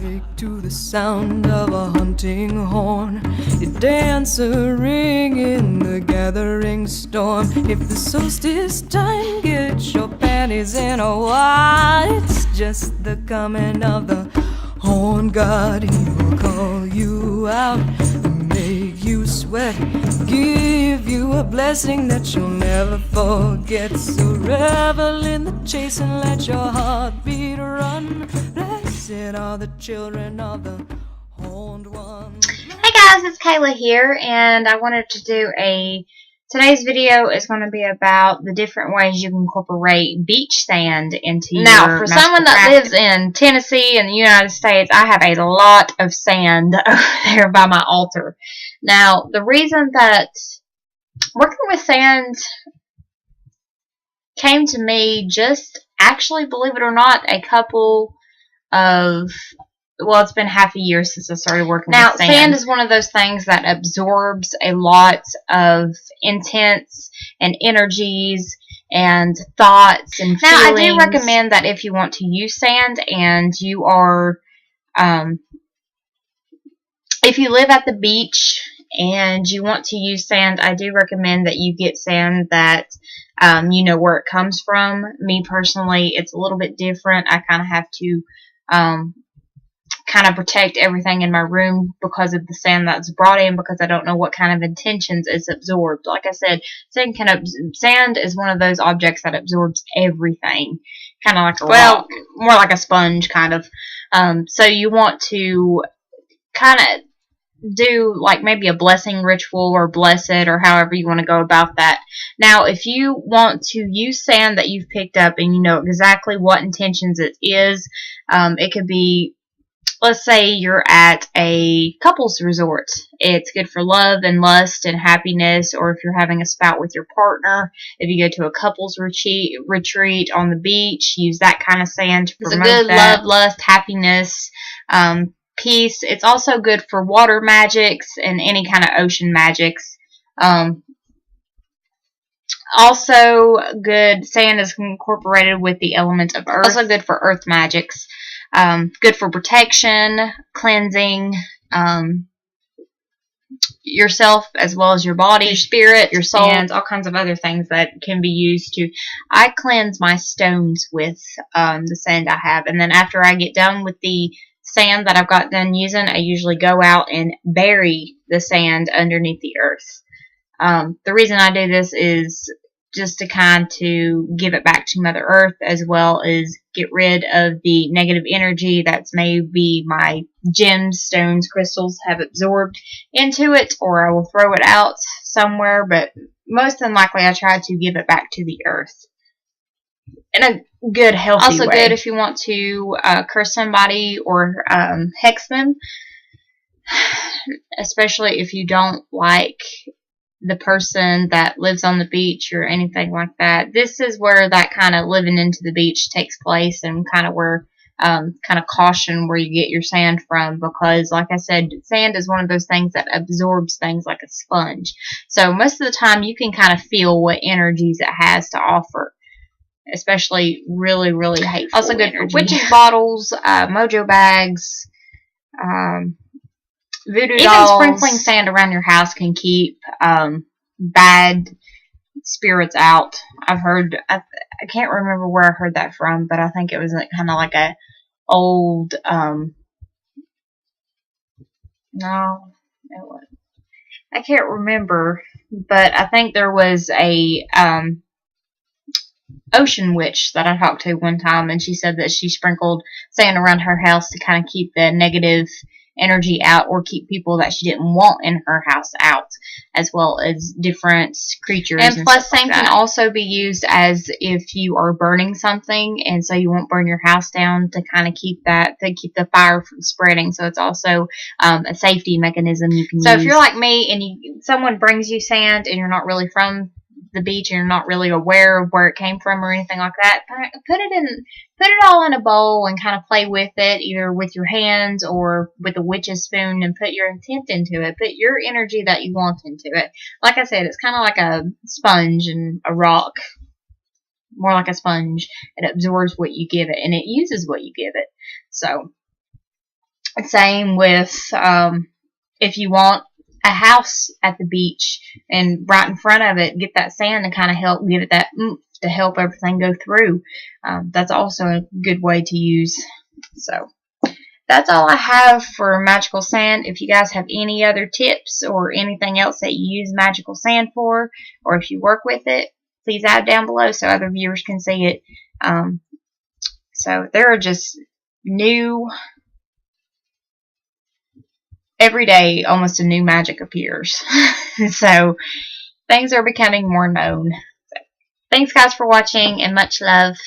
Awake to the sound of a hunting horn, you dance a ring in the gathering storm. If the solstice time gets your panties in a wad, it's just the coming of the horn god. He will call you out, make you sweat, give you a blessing that you'll never forget. So revel in the chase and let your heartbeat run. Blessed are the children of the horned one. Hey guys, it's Kayla here, and I wanted to do today's video is going to be about the different ways you can incorporate beach sand into your Now, for someone that lives in Tennessee in the United States, I have a lot of sand over there by my altar. Now, the reason that working with sand came to me just actually, believe it or not, it's been half a year since I started working with sand. Now, sand is one of those things that absorbs a lot of intense and energies and thoughts and feelings. Now, I do recommend that if you want to use sand and you are, if you live at the beach and you want to use sand, I do recommend that you get sand that you know where it comes from. Me personally, it's a little bit different. I kind of have to kind of protect everything in my room because of the sand that's brought in, because I don't know what kind of intentions it's absorbed. Like I said, sand is one of those objects that absorbs everything, kind of like a rock. More like a sponge, kind of. So you want to kind of do like maybe a blessing ritual or bless it, or however you want to go about that. Now, if you want to use sand that you've picked up and you know exactly what intentions it is, it could be, let's say you're at a couples resort. It's good for love and lust and happiness, or if you're having a spout with your partner, if you go to a couples retreat on the beach, use that kind of sand to promote that. It's a good love, lust, happiness, peace. It's also good for water magics and any kind of ocean magics. Also good, sand is incorporated with the element of earth. Also good for earth magics. Good for protection, cleansing, yourself as well as your body, your spirit, your soul, and all kinds of other things that can be used to. I cleanse my stones with the sand I have, and then after I get done with the sand that I've got done using, I usually go out and bury the sand underneath the earth. The reason I do this is just to give it back to Mother Earth, as well as get rid of the negative energy that's maybe my gemstones, crystals have absorbed into it, or I will throw it out somewhere, but most than likely I try to give it back to the earth in a good, healthy way. Also good if you want to curse somebody or hex them, especially if you don't like the person that lives on the beach or anything like that. This is where that kind of living into the beach takes place, and kind of where kind of caution where you get your sand from, because like I said, sand is one of those things that absorbs things like a sponge. So most of the time you can kind of feel what energies it has to offer, especially really, really hateful. Also good for witches bottles, mojo bags, voodoo dolls. Even sprinkling sand around your house can keep bad spirits out. I've heard, I can't remember where I heard that from, but I think it was kind of like a old, no, it wasn't. I can't remember, but I think there was a ocean witch that I talked to one time, and she said that she sprinkled sand around her house to kind of keep the negative energy out, or keep people that she didn't want in her house out, as well as different creatures. And plus, sand can also be used as if you are burning something, and so you won't burn your house down, to kind of keep the fire from spreading. So it's also a safety mechanism you can use. So if you're like me and someone brings you sand and you're not really from the beach and you're not really aware of where it came from or anything like that, put it all in a bowl and kind of play with it, either with your hands or with a witch's spoon, and put your intent into it. Put your energy that you want into it. Like I said, it's kind of like a sponge and a rock. More like a sponge. It absorbs what you give it, and it uses what you give it. So Same with if you want a house at the beach and right in front of it, get that sand to kind of help give it that oomph to help everything go through. That's also a good way to use. So that's all I have for magical sand. If you guys have any other tips or anything else that you use magical sand for, or if you work with it, please add down below so other viewers can see it. So there are just new, every day almost a new magic appears. So things are becoming more known. So, thanks guys for watching and much love.